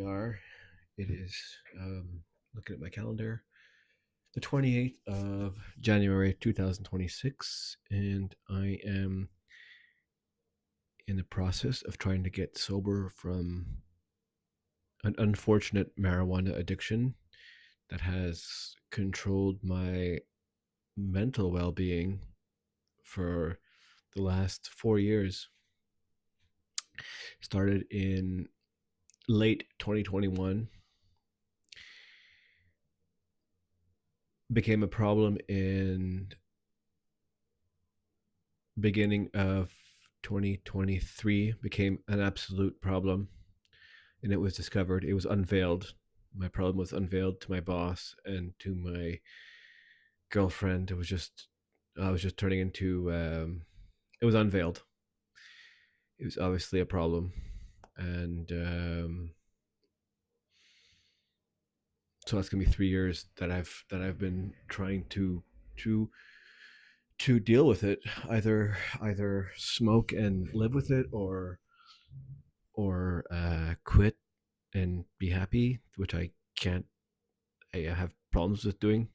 are. It is, looking at my calendar, the 28th of January 2026, and I am in the process of trying to get sober from an unfortunate marijuana addiction that has controlled my mental well being for the last 4 years. Started in late 2021, became a problem in beginning of 2023, became an absolute problem, and it was discovered, it was unveiled. My problem was unveiled to my boss and to my girlfriend. I was just turning into, it was unveiled. It was obviously a problem. And so that's gonna be 3 years that I've been trying to to deal with it, either smoke and live with it, or quit and be happy, which I can't. I have problems with doing.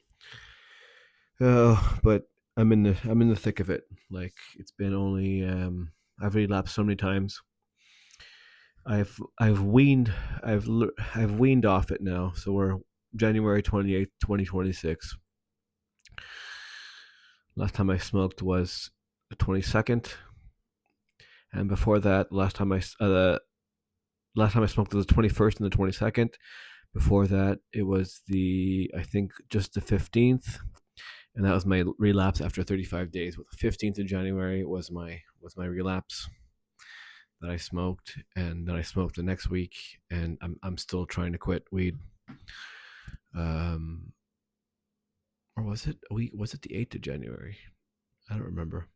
But I'm in the thick of it. Like, it's been only, I've relapsed so many times. I've weaned I've weaned off it now. So we're January 28th, 2026. Last time I smoked was the 22nd, and before that, last time I smoked was the 21st and the 22nd. Before that, it was I think just the 15th, and that was my relapse after 35 days. With the 15th of January was my relapse that I smoked, and then I smoked the next week, and I'm still trying to quit weed. Um, or was it a week? Was it the 8th of January? I don't remember.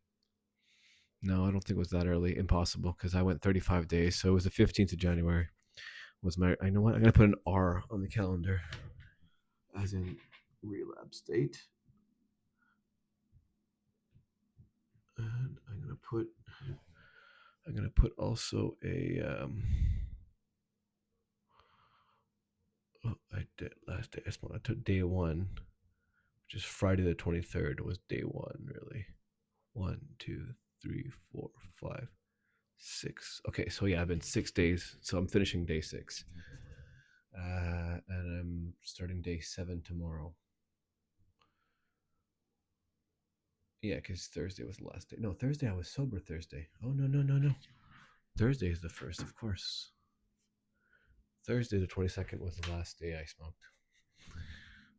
No, I don't think it was that early. Impossible, because I went 35 days, so it was the 15th of January. Was my I know what, I'm gonna put an R on the calendar, as in relapse date, and I'm gonna put also a, oh, I did last day. I took day one, which is Friday the 23rd. Was day one, really? One, two, three, four, five, six. Okay, so yeah, I've been 6 days. So I'm finishing day six, and I'm starting day seven tomorrow. Yeah, because Thursday was the last day. No, Thursday I was sober. Thursday. Oh, no, no, no, no. Thursday is the first, of course. Thursday the 22nd was the last day I smoked.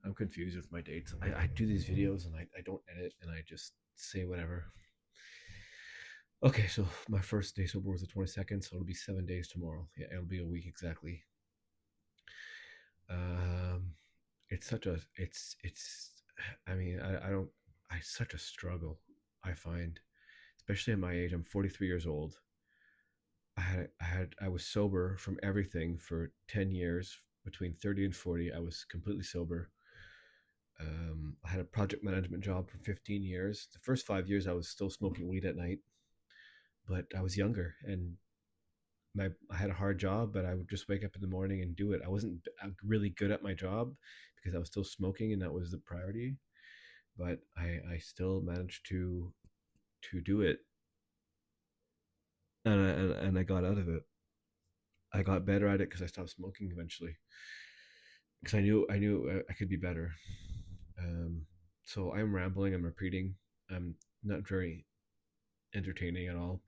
I'm confused with my dates. I do these videos and I don't edit, and I just say whatever. Okay, so my first day sober was the 22nd, so it'll be 7 days tomorrow. Yeah, it'll be a week exactly. Um, it's such a it's. I mean, I don't. I such a struggle. I find, especially at my age. I'm 43 years old. I was sober from everything for 10 years. Between 30 and 40, I was completely sober. I had a project management job for 15 years. The first 5 years, I was still smoking weed at night, but I was younger, and I had a hard job, but I would just wake up in the morning and do it. I wasn't really good at my job because I was still smoking, and that was the priority. But I still managed to do it, and I got out of it. I got better at it because I stopped smoking eventually. Because I knew I could be better. Um, so I'm rambling. I'm repeating. I'm not very entertaining at all.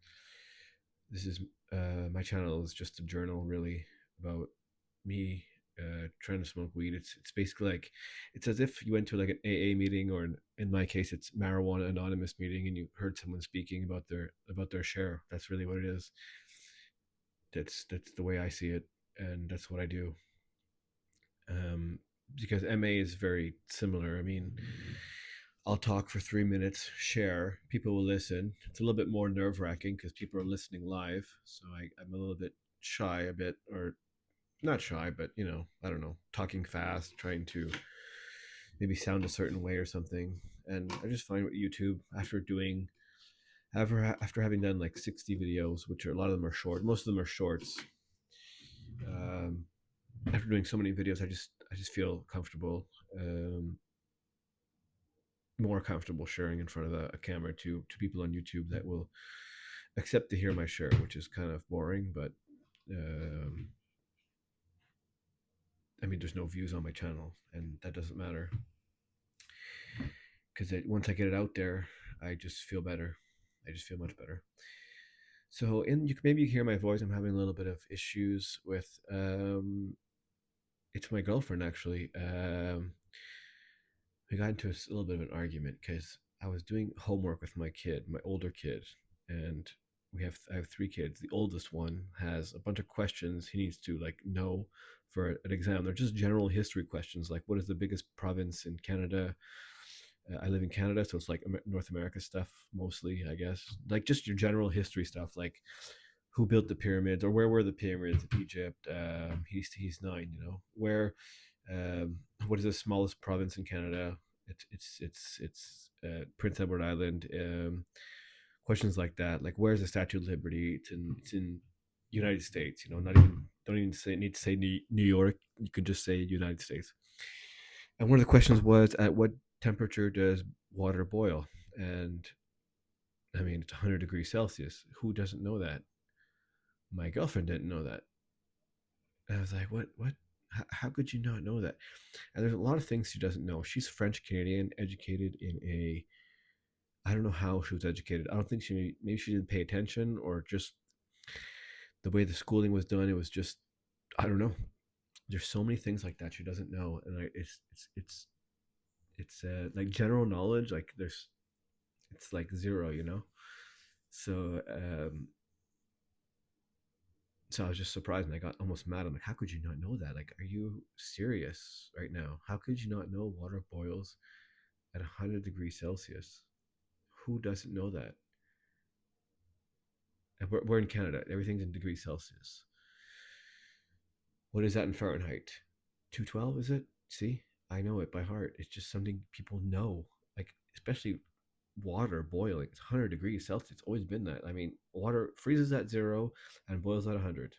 This is My channel is just a journal, really, about me trying to smoke weed. It's basically like, it's as if you went to like an AA meeting, or in my case, it's marijuana anonymous meeting, and you heard someone speaking about their share. That's really what it is. That's the way I see it, and that's what I do. Um, because MA is very similar. I mean, I'll talk for 3 minutes, share, people will listen. It's a little bit more nerve wracking because people are listening live. So I'm a little bit shy, a bit, or not shy, but I don't know, talking fast, trying to maybe sound a certain way or something. And I just find with YouTube, after having done like 60 videos, which are a lot of them are short, most of them are shorts. Um, after doing so many videos, I just feel comfortable, um, more comfortable sharing in front of a camera to people on YouTube that will accept to hear my share, which is kind of boring, but um, I mean, there's no views on my channel, and that doesn't matter because once I get it out there, I just feel better. I just feel much better. So, in you can maybe hear my voice. I'm having a little bit of issues with. It's my girlfriend actually. We got into a little bit of an argument because I was doing homework with my kid, my older kid, and I have three kids. The oldest one has a bunch of questions he needs to like know for an exam. They're just general history questions, like what is the biggest province in Canada? I live in Canada, so it's like North America stuff mostly, I guess. Like just your general history stuff, like who built the pyramids or where were the pyramids in Egypt. He's 9, you know. Where what is the smallest province in Canada? It's Prince Edward Island. Questions like that, like where's the Statue of Liberty? It's in United States. You know, not even don't even need to say New York. You can just say United States. And one of the questions was, at what temperature does water boil? And I mean, it's 100 degrees Celsius. Who doesn't know that? My girlfriend didn't know that. And I was like, what? What? How could you not know that? And there's a lot of things she doesn't know. She's French Canadian, educated in a. I don't know how she was educated. I don't think maybe she didn't pay attention, or just the way the schooling was done. It was just, I don't know. There's so many things like that she doesn't know, and it's like general knowledge. Like it's like zero, you know. So so I was just surprised, and I got almost mad. I'm like, how could you not know that? Like, are you serious right now? How could you not know water boils at 100 degrees Celsius? Who doesn't know that? And we're in Canada. Everything's in degrees Celsius. What is that in Fahrenheit? 212, is it? See, I know it by heart. It's just something people know. Like, especially water boiling. It's 100 degrees Celsius. It's always been that. I mean, water freezes at 0 and boils at 100.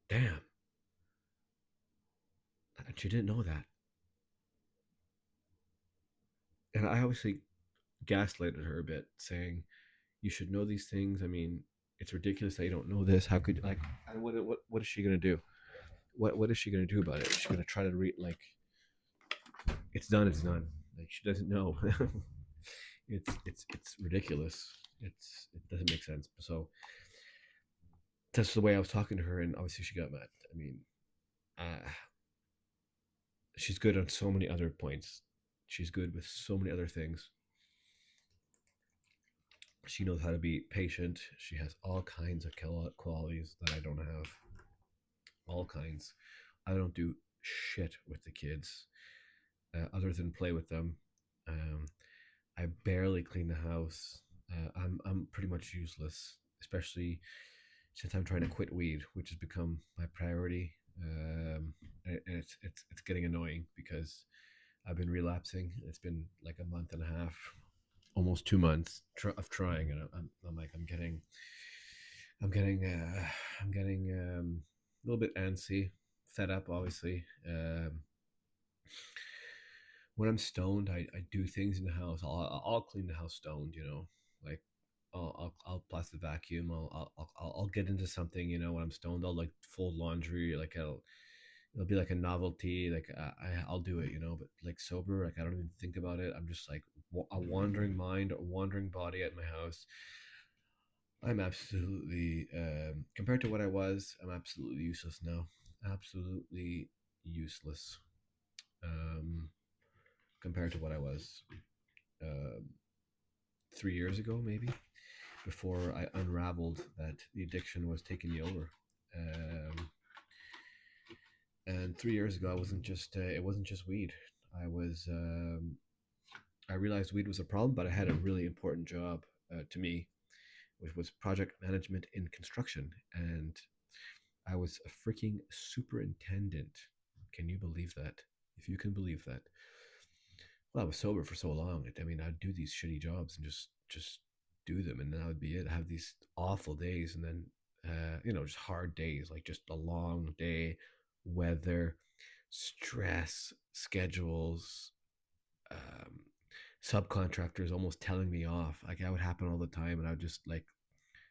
Damn. And she didn't know that. And I obviously gaslighted her a bit, saying, "You should know these things. I mean, it's ridiculous that you don't know this. How could like? What is she gonna do? What is she gonna do about it? She's gonna try to read like it's done. It's done. Like she doesn't know. It's ridiculous. It doesn't make sense. So that's the way I was talking to her, and obviously she got mad. I mean, uh, she's good on so many other points. She's good with so many other things. She knows how to be patient. She has all kinds of qualities that I don't have. All kinds. I don't do shit with the kids other than play with them. Um, I barely clean the house. I'm pretty much useless, especially since I'm trying to quit weed, which has become my priority. And it's getting annoying because I've been relapsing. It's been like a month and a half, almost 2 months of trying, and I'm like I'm getting a little bit antsy, fed up, obviously. When I'm stoned, I do things in the house. I'll clean the house stoned, you know, like I'll plastic vacuum. I'll get into something, you know, when I'm stoned. I'll like fold laundry, like it'll be like a novelty, like I'll do it, you know. But like sober, like I don't even think about it. I'm just like a wandering mind, a wandering body at my house. I'm absolutely compared to what I was, I'm absolutely useless now. Absolutely useless um, compared to what I was uh, 3 years ago, maybe before I unraveled that the addiction was taking me over. Um, and 3 years ago, I wasn't just it wasn't just weed. I was I realized weed was a problem, but I had a really important job to me, which was project management in construction, and I was a freaking superintendent. Can you believe that? If you can believe that. Well, I was sober for so long. I mean, I'd do these shitty jobs and just do them, and that would be it. I have these awful days, and then you know, just hard days, like just a long day, weather, stress, schedules, um, subcontractors almost telling me off. Like that would happen all the time, and I would just like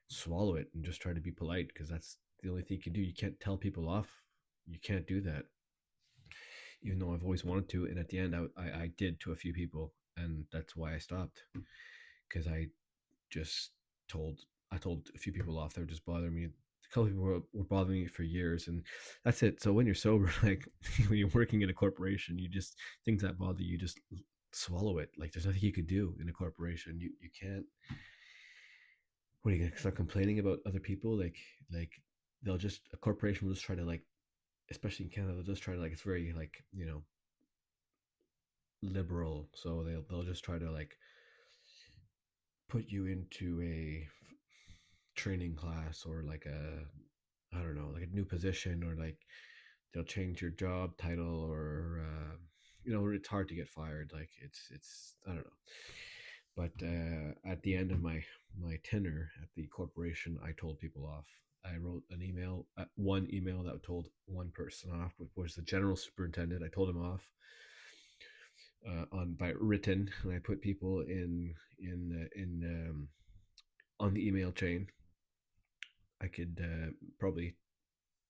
swallow it and just try to be polite because that's the only thing you can do. You can't tell people off. You can't do that, even though I've always wanted to. And at the end, I did to a few people, and that's why I stopped because just told I told a few people off. They were just bothering me. A couple people were bothering me for years, and that's it. So when you're sober, like when you're working in a corporation, you just things that bother you just swallow it. Like there's nothing you could do in a corporation. You can't. What are you gonna start complaining about other people? Like they'll just a corporation will just try to like, especially in Canada, they'll just try to like it's very like liberal. So they'll just try to like put you into a training class or like I don't know, like a new position, or like they'll change your job title, or it's hard to get fired. Like it's I don't know. But at the end of my tenure at the corporation, I told people off. I wrote an email, one email that told one person off, which was the general superintendent. I told him off on by written, and I put people in on the email chain. I could probably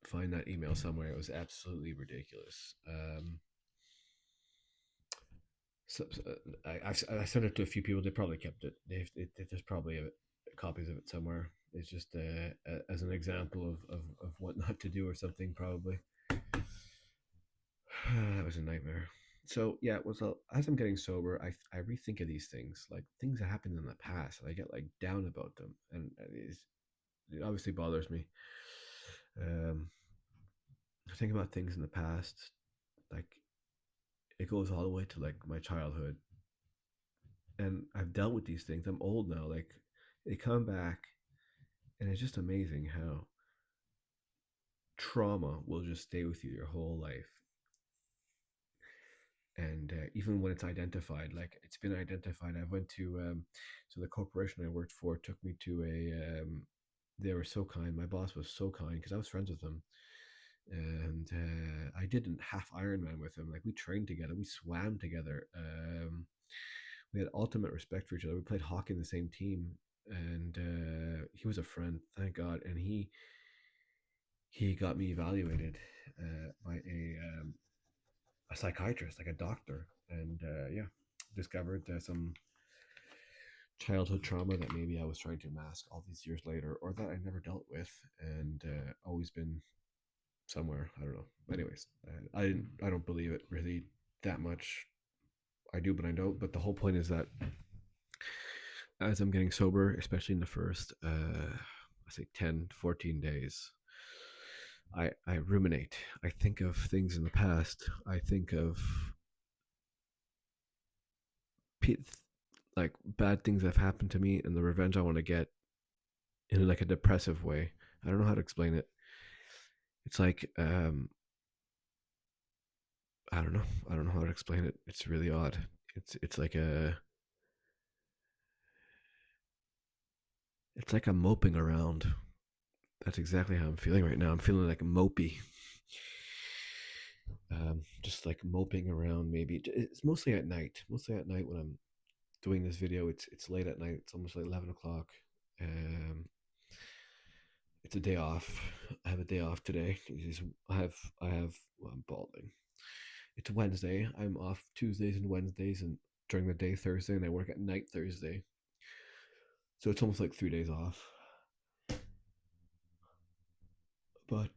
find that email somewhere. It was absolutely ridiculous. I sent it to a few people. They probably kept it. There's probably copies of it somewhere. It's just as an example of what not to do or something. Probably that was a nightmare. So yeah, as I'm getting sober, I rethink of these things, like things that happened in the past, and I get like down about them, and it obviously bothers me. Um, I think about things in the past, like it goes all the way to like my childhood, and I've dealt with these things. I'm old now. Like they come back, and it's just amazing how trauma will just stay with you your whole life. And even when it's identified, like it's been identified. I went to so the corporation I worked for took me to a. They were so kind. My boss was so kind because I was friends with him, and I did a half Ironman with him. Like we trained together, we swam together. We had ultimate respect for each other. We played hockey in the same team, and he was a friend, thank God. And he got me evaluated by a psychiatrist, like a doctor, and yeah, discovered some childhood trauma that maybe I was trying to mask all these years later, or that I never dealt with, and always been somewhere. I don't know. Anyways, I don't believe it really that much. I do, but I don't. But the whole point is that as I'm getting sober, especially in the first, I say 10, 14 days, I ruminate. I think of things in the past. I think of like bad things that have happened to me and the revenge I want to get in like a depressive way. I don't know how to explain it. It's like I don't know. I don't know how to explain it. It's really odd. It's like it's like I'm moping around. That's exactly how I'm feeling right now. I'm feeling like mopey. Just like moping around. Maybe it's mostly at night. Mostly at night when I'm doing this video. It's late at night. It's almost like 11 o'clock. Um, it's a day off. I have a day off today. I have. Well, I'm balding. It's Wednesday. I'm off Tuesdays and Wednesdays, and during the day Thursday, and I work at night Thursday. So it's almost like 3 days off. But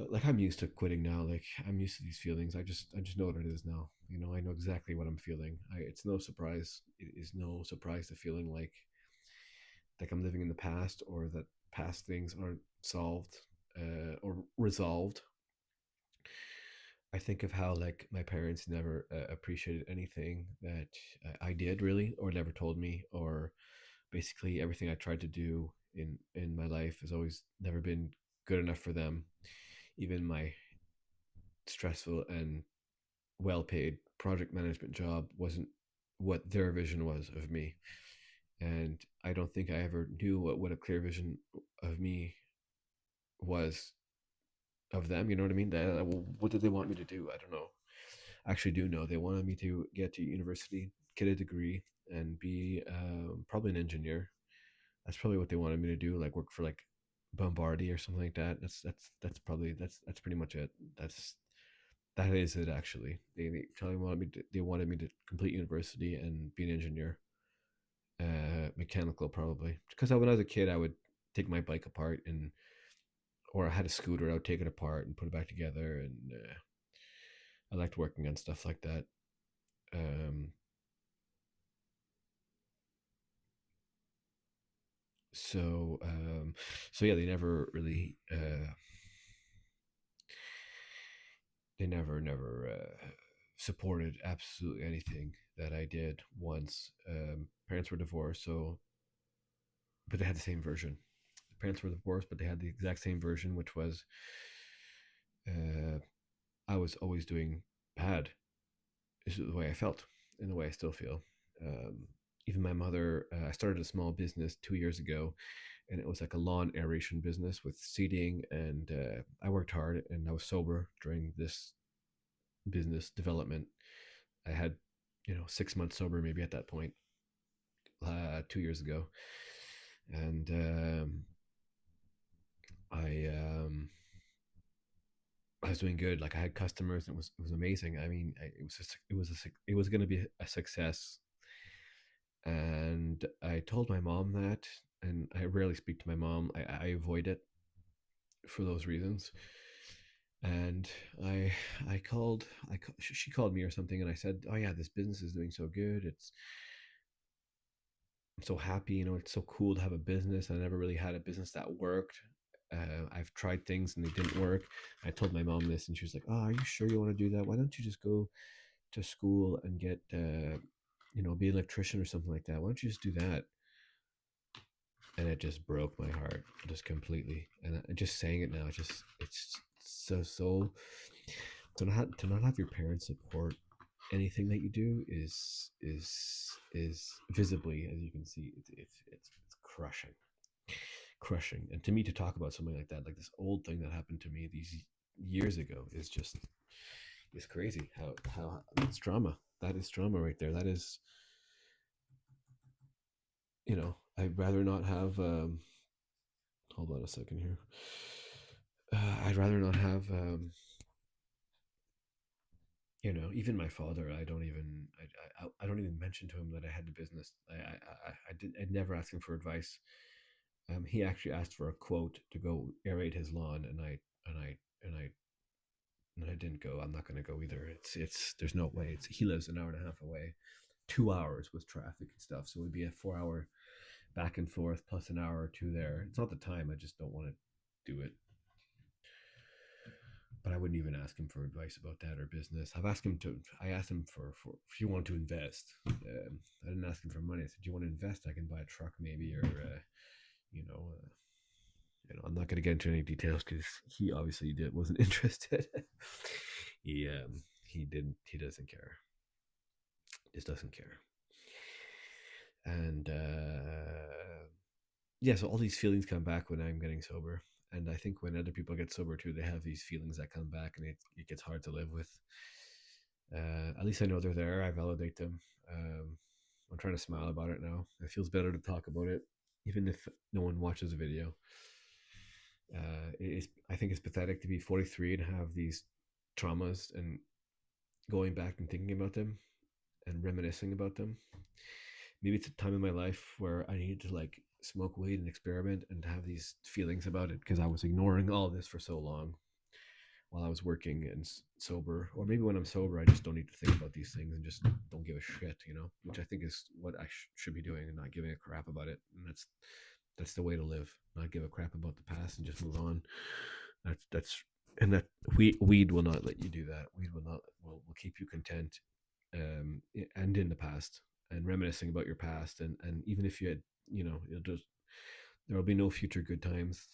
like I'm used to quitting now. Like I'm used to these feelings. I just know what it is now. I know exactly what I'm feeling. It's no surprise. It is no surprise to feeling like I'm living in the past, or that past things aren't solved or resolved. I think of how like my parents never appreciated anything that I did really, or never told me, or basically everything I tried to do in my life has always never been good enough for them. Even my stressful and well paid project management job wasn't what their vision was of me. And I don't think I ever knew what a clear vision of me was of them. You know what I mean? What did they want me to do? I don't know. I actually do know they wanted me to get to university, get a degree, and be probably an engineer. That's probably what they wanted me to do, like work for like Bombardier or something like that. That's probably that's pretty much it. That is it actually. They probably wanted me to complete university and be an engineer, mechanical probably. Because when I was a kid, I would take my bike apart and or I had a scooter, I would take it apart and put it back together, and I liked working on stuff like that. Um, so so yeah, they never supported absolutely anything that I did once. Parents were divorced, so but they had the same version. Parents were divorced, but they had the exact same version, which was uh, I was always doing bad. Is the way I felt, and the way I still feel. Um, Even my mother, I started a small business 2 years ago, and it was like a lawn aeration business with seeding. And I worked hard, and I was sober during this business development. I had, 6 months sober maybe at that point, 2 years ago, and I I was doing good. Like I had customers, and it was amazing. I mean, it was going to be a success. And I told my mom that, and I rarely speak to my mom. I avoid it for those reasons. And I I called she called me or something, and I said, "Oh yeah, this business is doing so good. I'm so happy. It's so cool to have a business. I never really had a business that worked. I've tried things and they didn't work." I told my mom this, and she was like, "Oh, are you sure you want to do that? Why don't you just go to school and get, be an electrician or something like that? Why don't you just do that?" And it just broke my heart just completely. And just saying it now, it's so to not have your parents support anything that you do is visibly, as you can see, it's crushing. And to me, to talk about something like that, like this old thing that happened to me these years ago, is just it's crazy how that's drama. That is drama right there. That is, I'd rather not have. Hold on a second here. I'd rather not have. Even my father. I don't even. I don't even mention to him that I had the business. I did. I'd never ask him for advice. He actually asked for a quote to go aerate his lawn, and I didn't go. I'm not going to go either. There's no way. He lives an hour and a half away, 2 hours with traffic and stuff. So it would be a 4 hour back and forth plus an hour or two there. It's not the time. I just don't want to do it. But I wouldn't even ask him for advice about that or business. I asked him for if you want to invest. I didn't ask him for money. I said, "Do you want to invest? I can buy a truck maybe, or you know, uh, I'm not going to get into any details because he obviously wasn't interested. He didn't. He doesn't care. Just doesn't care. And yeah, so all these feelings come back when I'm getting sober. And I think when other people get sober too, they have these feelings that come back, and it gets hard to live with. At least I know they're there. I validate them. I'm trying to smile about it now. It feels better to talk about it, even if no one watches the video. I think it's pathetic to be 43 and have these traumas and going back and thinking about them and reminiscing about them. Maybe it's a time in my life where I needed to like smoke weed and experiment and have these feelings about it because I was ignoring all this for so long while I was working and sober. Or maybe when I'm sober, I just don't need to think about these things and just don't give a shit, which I think is what I should be doing, and not giving a crap about it. And that's the way to live. Not give a crap about the past and just move on. That's and that weed will not let you do that. Weed will keep you content, and in the past, and reminiscing about your past, and even if you had, it'll just there will be no future good times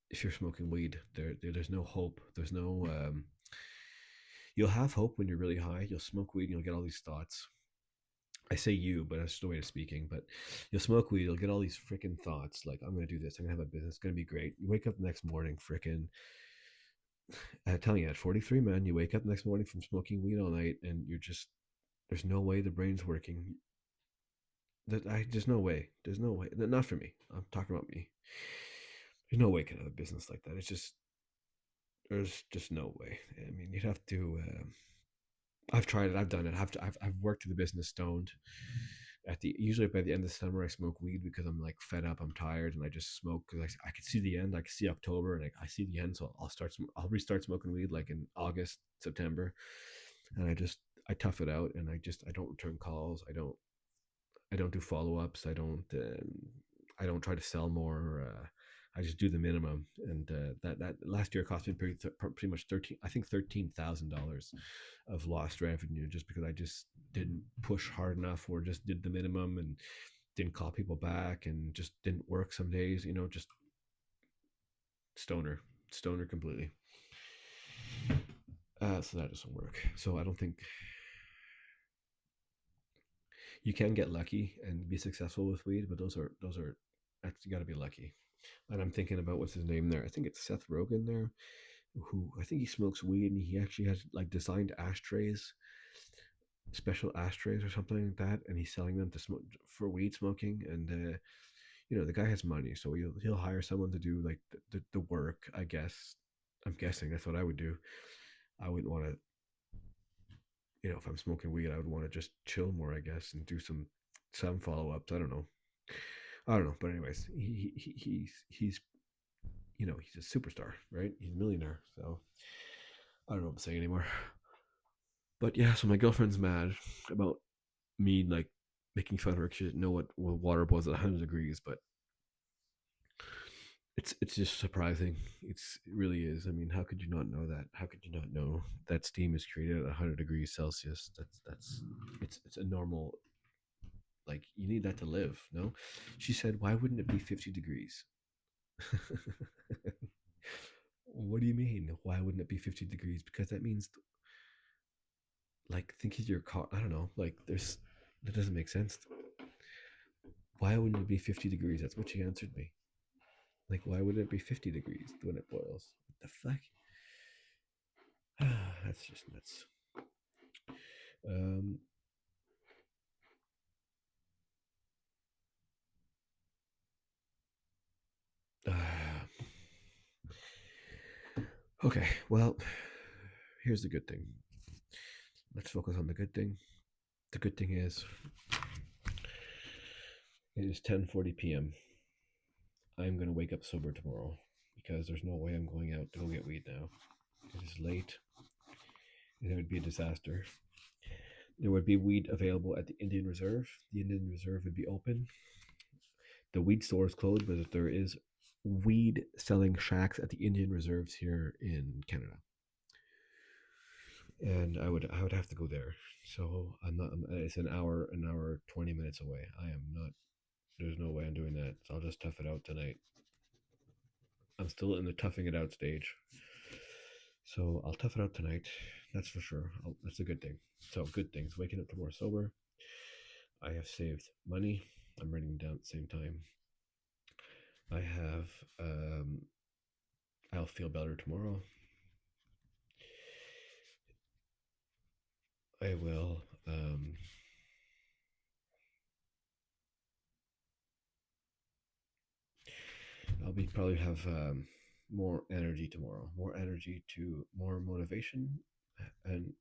if you're smoking weed. There's no hope. There's no you'll have hope when you're really high. You'll smoke weed and you'll get all these thoughts. I say you, but that's just the way of speaking. But you'll smoke weed, you'll get all these freaking thoughts like, I'm gonna do this, I'm gonna have a business, it's gonna be great. You wake up the next morning, freaking I'm telling you, at 43, man, you wake up next morning from smoking weed all night, and you're just there's no way the brain's working. There's no way. There's no way. Not for me. I'm talking about me. There's no way can have a business like that. It's just there's just no way. I mean, you'd have to. I've tried it. I've done it. I've worked in the business stoned. At the usually by the end of the summer, I smoke weed because I'm like fed up. I'm tired, and I just smoke because I can see the end. I can see October, and I see the end. So I'll restart smoking weed like in August, September, and I tough it out, and I don't return calls. I don't do follow ups. I don't try to sell more. I just do the minimum, and that last year cost me pretty much $13,000 of lost revenue just because I just didn't push hard enough or just did the minimum and didn't call people back and just didn't work some days. Just stoner, stoner completely. So that doesn't work. So I don't think you can get lucky and be successful with weed, but those are actually got to be lucky. And I'm thinking about what's his name there. I think it's Seth Rogen there, who I think he smokes weed and he actually has like designed ashtrays, special ashtrays or something like that, and he's selling them to smoke for weed smoking. And the guy has money, so he'll hire someone to do like the work. I guess I'm guessing that's what I would do. I wouldn't want to, if I'm smoking weed, I would want to just chill more, I guess, and do some follow ups. I don't know, but anyways, he's a superstar, right? He's a millionaire, so I don't know what to say anymore. But yeah, so my girlfriend's mad about me like making fun of her because she didn't know what water was at 100 degrees, but it's just surprising. It really is. I mean, how could you not know that? How could you not know that steam is created at 100 degrees Celsius? That's it's a normal, like, you need that to live. No, she said, why wouldn't it be 50 degrees? What do you mean? Why wouldn't it be 50 degrees? Because that means, like, think of your car. I don't know. Like, that doesn't make sense. Why wouldn't it be 50 degrees? That's what she answered me. Like, why wouldn't it be 50 degrees when it boils? What the fuck? That's just nuts. Um, uh, okay, well, here's the good thing. Let's focus on the good thing. The good thing is it is 10:40 p.m. I'm going to wake up sober tomorrow because there's no way I'm going out to go get weed now. It is late and it would be a disaster. There would be weed available at the Indian Reserve. The Indian Reserve would be open. The weed store is closed, but there is weed selling shacks at the Indian Reserves here in Canada, and I would have to go there. So I'm not. It's an hour 20 minutes away. I am not. There's no way I'm doing that. So I'll just tough it out tonight. I'm still in the toughing it out stage. So I'll tough it out tonight. That's for sure. That's a good thing. So good things. Waking up tomorrow sober. I have saved money. I'm writing down at the same time. I have. I'll feel better tomorrow. I will. I'll be probably have more energy tomorrow. More energy to more motivation and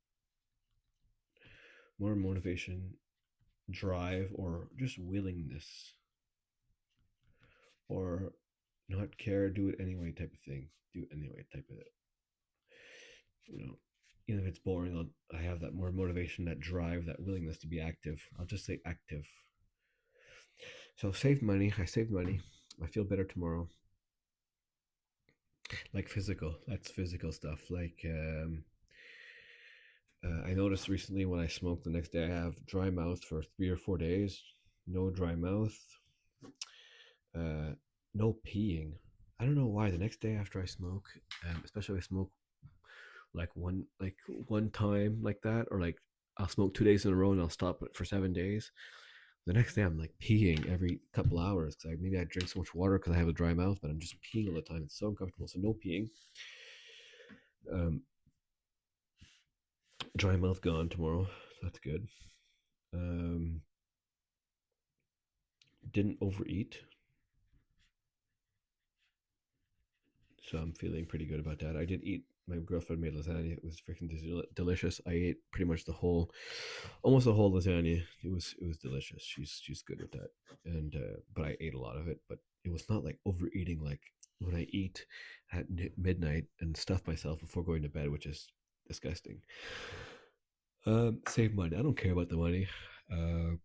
more motivation, drive, or just willingness, or not care, do it anyway type of thing. Do it anyway type of it. You know, even if it's boring, I have that more motivation, that drive, that willingness to be active. I'll just say active. So save money. I saved money. I feel better tomorrow. Like physical. That's physical stuff. Like I noticed recently when I smoke, the next day I have dry mouth for 3 or 4 days. No dry mouth. Uh, no peeing. I don't know why. The next day after I smoke, especially if I smoke like one time like that, or like I'll smoke 2 days in a row and I'll stop it for 7 days. The next day I'm like peeing every couple hours because maybe I drink so much water because I have a dry mouth, but I'm just peeing all the time. It's so uncomfortable. So no peeing. Um, Dry mouth gone tomorrow. That's good. Um, didn't overeat, so I'm feeling pretty good about that. I did eat. My girlfriend made lasagna. It was freaking delicious. I ate pretty much almost the whole lasagna. It was delicious. She's good with that. And but I ate a lot of it. But it was not like overeating. Like when I eat at midnight and stuff myself before going to bed, which is disgusting. Save money. I don't care about the money. Uh,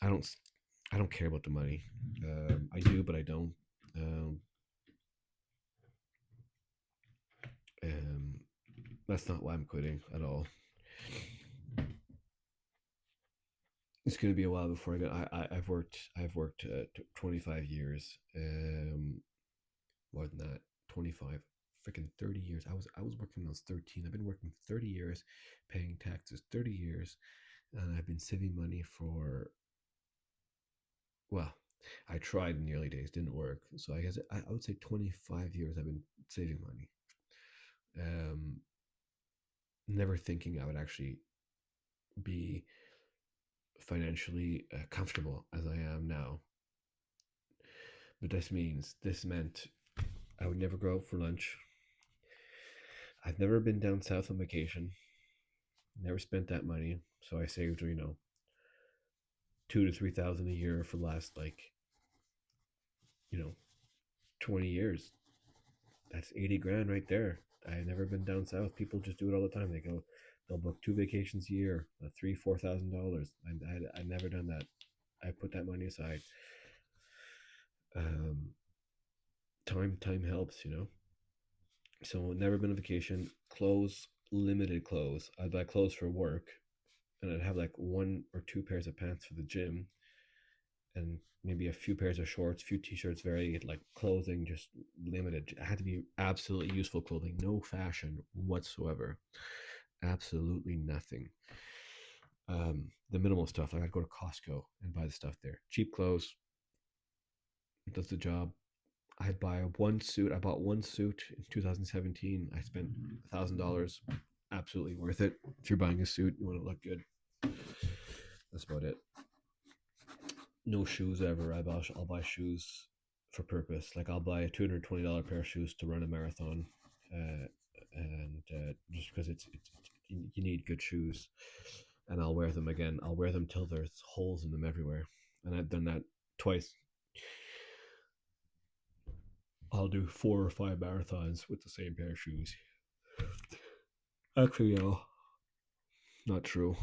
I don't. I don't care about the money. I do, but I don't. Um, um, that's not why I'm quitting at all. It's going to be a while before I get. I've worked 25 years. More than that, 25, freaking 30 years. I was working when I was 13. I've been working 30 years, paying taxes 30 years, and I've been saving money for, well, I tried in the early days, didn't work. So I guess I would say 25 years I've been saving money. Um, Never thinking I would actually be financially comfortable as I am now. But this meant I would never go out for lunch. I've never been down south on vacation. Never spent that money. So I saved, 2 to 3 thousand a year for the last, like, you know 20 years. That's 80 grand right there. I've never been down south. People just do it all the time. They'll book 2 vacations a year, $3,000 to $4,000. I never done that. I put that money aside. Um, time helps. So never been on vacation. Clothes, limited clothes. I'd buy clothes for work, and I'd have like one or two pairs of pants for the gym, and maybe a few pairs of shorts, few t-shirts, very like clothing, just limited. It had to be absolutely useful clothing, no fashion whatsoever, absolutely nothing. The minimal stuff, like I'd go to Costco and buy the stuff there. Cheap clothes, does the job. I'd buy one suit. I bought one suit in 2017. I spent $1,000. Absolutely worth it. If you're buying a suit, you want to look good. That's about it. No shoes ever. I'll buy shoes for purpose. Like I'll buy a $220 pair of shoes to run a marathon, uh, and just because you need good shoes, and I'll wear them again. I'll wear them till there's holes in them everywhere, and I've done that twice. I'll do 4 or 5 marathons with the same pair of shoes. Actually, not true.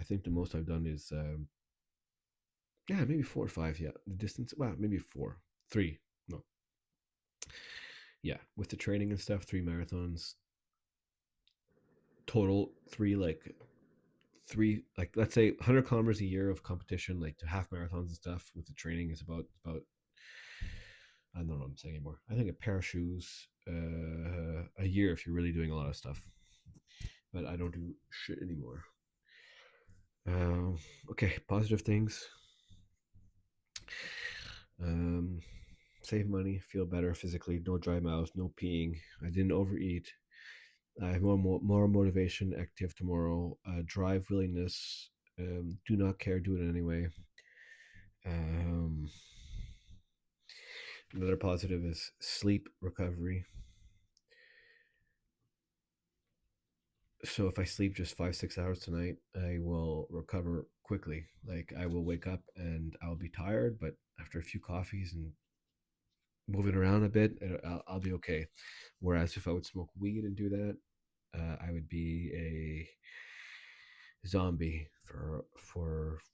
I think the most I've done is yeah, maybe 4 or 5. Yeah, the distance. Well, maybe 4, 3. No, yeah, with the training and stuff, 3 marathons total. Like let's say 100 kilometers a year of competition, like to half marathons and stuff. With the training, is about I don't know what I'm saying anymore. I think a pair of shoes a year if you're really doing a lot of stuff. But I don't do shit anymore. Okay, positive things. Um, Save money, feel better physically, no dry mouth, no peeing. I didn't overeat. I have more motivation, active tomorrow. Drive, willingness. Do not care, do it anyway. Um, Another positive is sleep recovery. So if I sleep just 5 6 hours tonight, I will recover quickly. Like I will wake up and I'll be tired, but after a few coffees and moving around a bit, I'll be okay. Whereas if I would smoke weed and do that, I would be a zombie for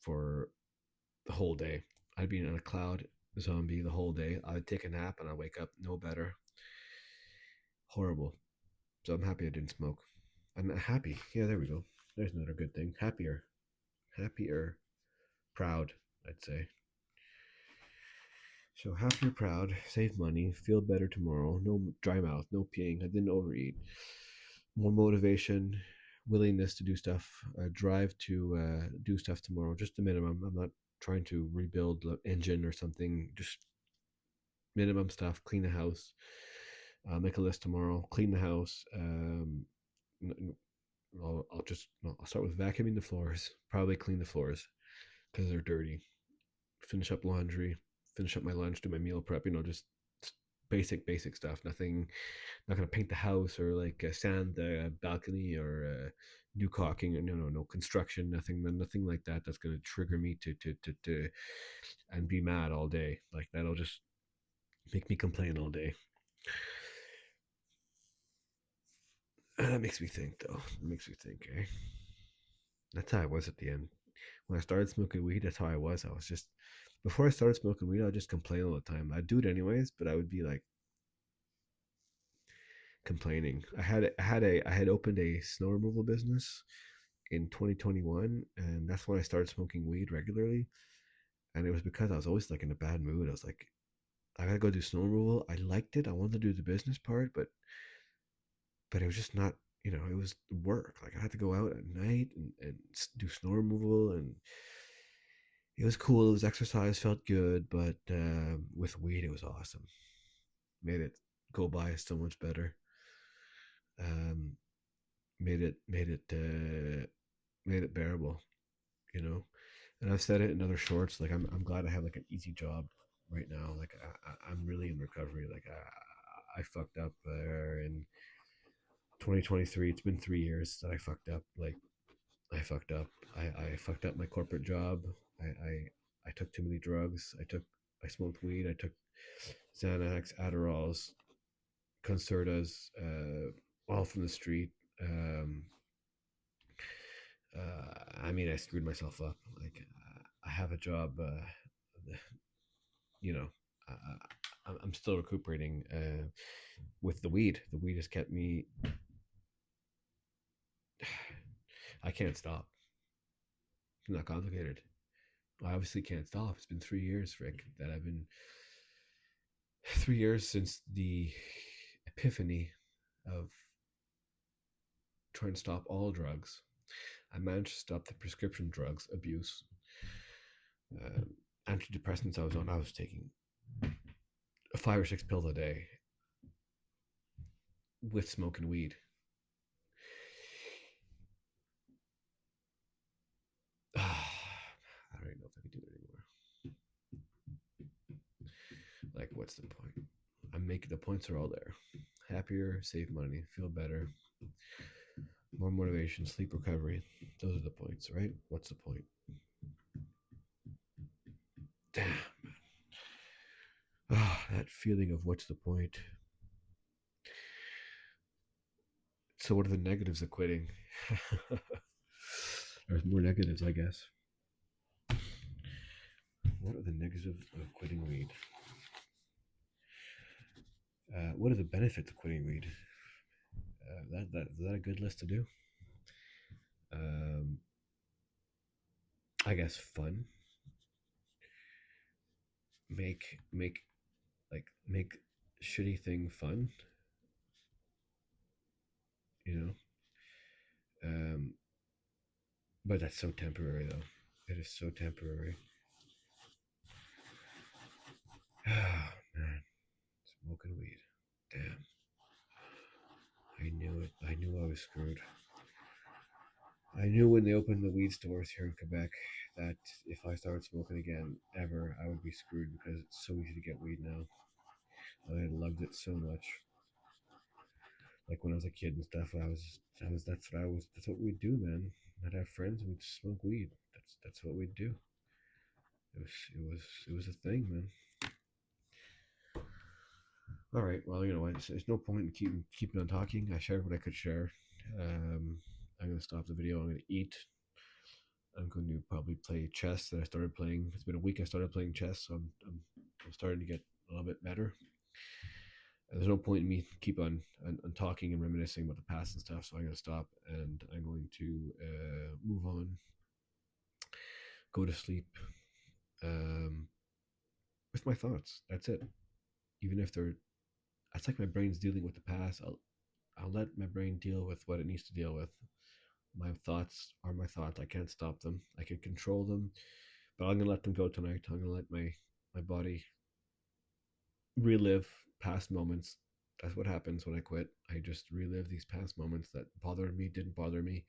the whole day. I'd be in a cloud zombie the whole day. I'd take a nap and I'd wake up no better. Horrible. So I'm happy I didn't smoke. I'm happy. Yeah, there we go. There's another good thing. Happier, proud, I'd say. So happier, proud, save money, feel better tomorrow. No dry mouth, no peeing. I didn't overeat. More motivation, willingness to do stuff, drive to do stuff tomorrow. Just the minimum. I'm not trying to rebuild the engine or something. Just minimum stuff. Clean the house. I'll make a list tomorrow. Clean the house. I'll just no, I'll start with vacuuming the floors. Probably clean the floors because they're dirty. Finish up laundry. Finish up my lunch. Do my meal prep. Just basic stuff. Nothing. Not gonna paint the house or like sand the balcony or do caulking. No construction. Nothing like that. That's gonna trigger me to and be mad all day. Like that'll just make me complain all day. That makes me think, though. It makes me think, eh? That's how I was at the end. When I started smoking weed, that's how I was. I was just before I started smoking weed, I'd just complain all the time. I'd do it anyways, but I would be like complaining. I had opened a snow removal business in 2021, and that's when I started smoking weed regularly. And it was because I was always like in a bad mood. I was like, I gotta go do snow removal. I liked it. I wanted to do the business part, but it was just not. It was work. Like I had to go out at night and do snow removal, and it was cool. It was exercise, felt good, but with weed, it was awesome. Made it go by so much better. Um, made it bearable, you know. And I've said it in other shorts. Like I'm glad I have like an easy job right now. Like I'm really in recovery. Like I fucked up in 2023. It's been 3 years that I fucked up. Like I fucked up. I fucked up my corporate job. I took too many drugs. I smoked weed. I took Xanax, Adderalls, Concertas, all from the street. Um, I mean, I screwed myself up. Like I have a job. You know, I'm still recuperating with the weed. The weed has kept me. I can't stop. It's not complicated. I obviously can't stop. It's been 3 years, Rick, that I've been 3 years since the epiphany of trying to stop all drugs. I managed to stop the prescription drugs abuse. Antidepressants I was on, I was taking 5 or 6 pills a day with smoking weed. I don't even know if I could do it anymore. Like, what's the point? I'm making the points are all there. Happier, save money, feel better, more motivation, sleep recovery. Those are the points, right? What's the point? Damn. That feeling of what's the point? So, what are the negatives of quitting? There's more negatives, I guess. What are the negatives of quitting weed? What are the benefits of quitting weed? Is that a good list to do? Um, I guess fun. Make make shitty thing fun. You know. Um, but that's so temporary, though. It is so temporary. Oh man, smoking weed. Damn. I knew it. I knew I was screwed. I knew when they opened the weed stores here in Quebec that if I started smoking again ever, I would be screwed because it's so easy to get weed now. I had loved it so much. Like when I was a kid and stuff, that's what we'd do, man. I'd have friends and we'd smoke weed. That's what we'd do. It was a thing, man. All right, well, you know what? There's no point in keeping on talking. I shared what I could share. I'm gonna stop the video. I'm gonna eat. I'm going to probably play chess that I started playing. It's been a week I started playing chess, so I'm starting to get a little bit better. And there's no point in me keep on talking and reminiscing about the past and stuff, so I'm going to stop and I'm going to move on, go to sleep um, with my thoughts. That's it. Even if they're, it's like my brain's dealing with the past. I'll let my brain deal with what it needs to deal with. My thoughts are my thoughts. I can't stop them. I can control them, but I'm gonna let them go tonight. I'm gonna let my body relive past moments That's what happens when I quit. I just relive these past moments that bothered me, didn't bother me,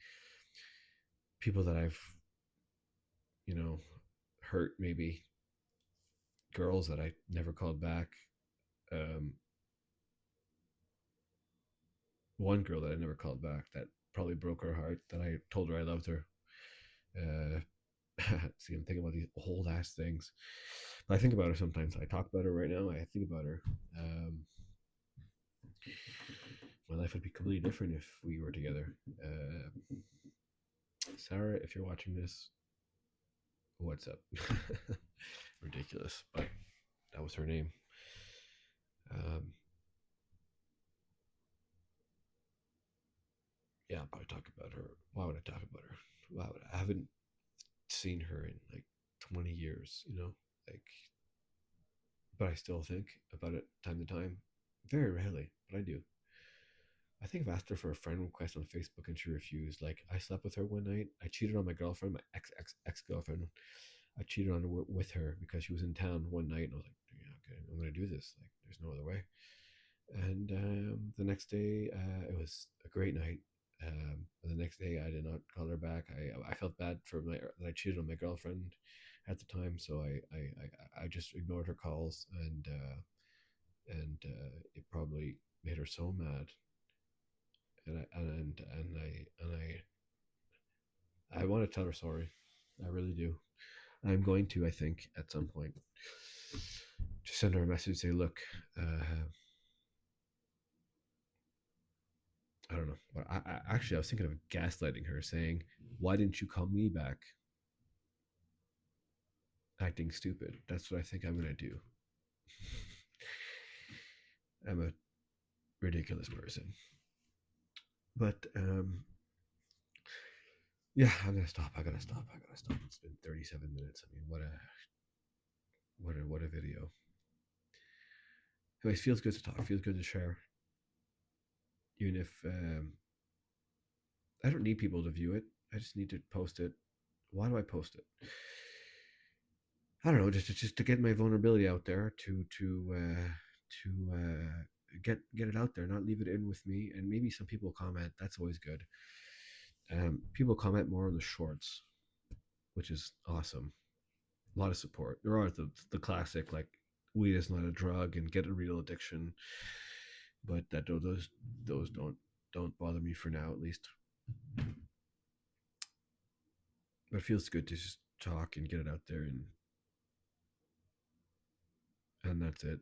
people that I've, you know, hurt maybe, girls that I never called back. Um, one girl that I never called back that probably broke her heart. That I told her I loved her. Uh, See, I'm thinking about these old ass things. But I think about her sometimes. I talk about her right now. I think about her. Um, my life would be completely different if we were together. Sarah, if you're watching this, what's up? Ridiculous, but that was her name. Um, yeah, I'll probably talk about her. Why would I talk about her? Why would I haven't seen her in like 20 years, like, but I still think about it time to time. Very rarely, but I do. I think I've asked her for a friend request on Facebook and she refused. Like, I slept with her one night. I cheated on my girlfriend, my ex girlfriend. I cheated on her with her because she was in town one night, and I was like, yeah, okay, I'm gonna do this. Like, there's no other way. And the next day, it was a great night. The next day, I did not call her back. I felt bad for that I cheated on my girlfriend at the time, so I just ignored her calls, and it probably made her so mad. And I want to tell her sorry. I really do. I'm going to. I think at some point, just send her a message. Say, look, I don't know. But actually, I was thinking of gaslighting her, saying, "Why didn't you call me back?" Acting stupid. That's what I think I'm gonna do. I'm a ridiculous person. But yeah, I'm gonna stop. I gotta stop. I gotta stop. It's been 37 minutes. I mean, what a video. Anyways, feels good to talk. Feels good to share. Even if I don't need people to view it, I just need to post it. Why do I post it? I don't know, just to get my vulnerability out there, to get it out there, not leave it in with me. And maybe some people comment. That's always good. People comment more on the shorts, which is awesome. A lot of support. There are the classic like weed is not a drug and get a real addiction, but those don't bother me for now, at least. But it feels good to just talk and get it out there, and that's it.